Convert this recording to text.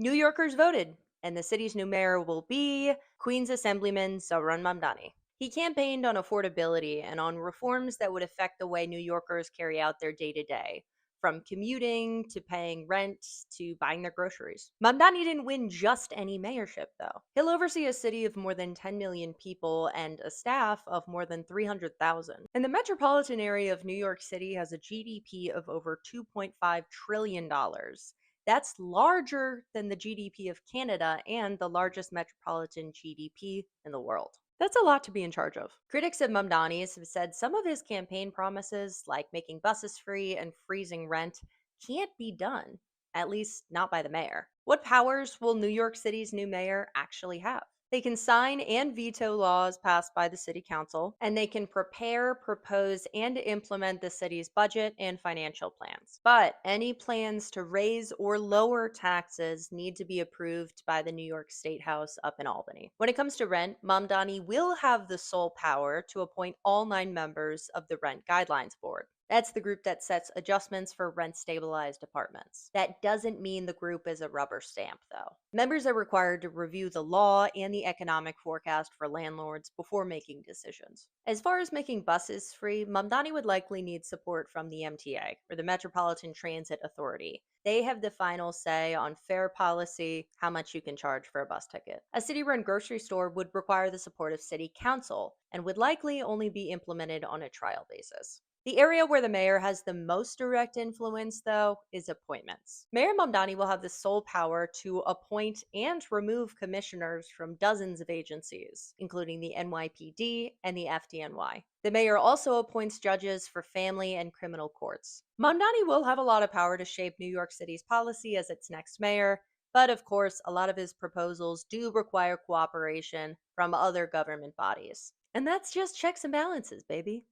New Yorkers voted, and the city's new mayor will be Queens Assemblyman Zohran Mamdani. He campaigned on affordability and on reforms that would affect the way New Yorkers carry out their day to day, from commuting to paying rent to buying their groceries. Mamdani didn't win just any mayorship, though. He'll oversee a city of more than 10 million people and a staff of more than 300,000. And the metropolitan area of New York City has a GDP of over $2.5 trillion. That's larger than the GDP of Canada and the largest metropolitan GDP in the world. That's a lot to be in charge of. Critics of Mamdani's have said some of his campaign promises, like making buses free and freezing rent, can't be done, at least not by the mayor. What powers will New York City's new mayor actually have? They can sign and veto laws passed by the city council, and they can prepare, propose, and implement the city's budget and financial plans. But any plans to raise or lower taxes need to be approved by the New York State House up in Albany. When it comes to rent, Mamdani will have the sole power to appoint all 9 members of the Rent Guidelines Board. That's the group that sets adjustments for rent stabilized apartments. That doesn't mean the group is a rubber stamp, though. Members are required to review the law and the economic forecast for landlords before making decisions. As far as making buses free, Mamdani would likely need support from the MTA, or the Metropolitan Transit Authority. They have the final say on fare policy, how much you can charge for a bus ticket. A city run grocery store would require the support of city council and would likely only be implemented on a trial basis. The area where the mayor has the most direct influence, though, is appointments. Mayor Mamdani will have the sole power to appoint and remove commissioners from dozens of agencies, including the NYPD and the FDNY. The mayor also appoints judges for family and criminal courts. Mamdani will have a lot of power to shape New York City's policy as its next mayor, but of course, a lot of his proposals do require cooperation from other government bodies. And that's just checks and balances, baby.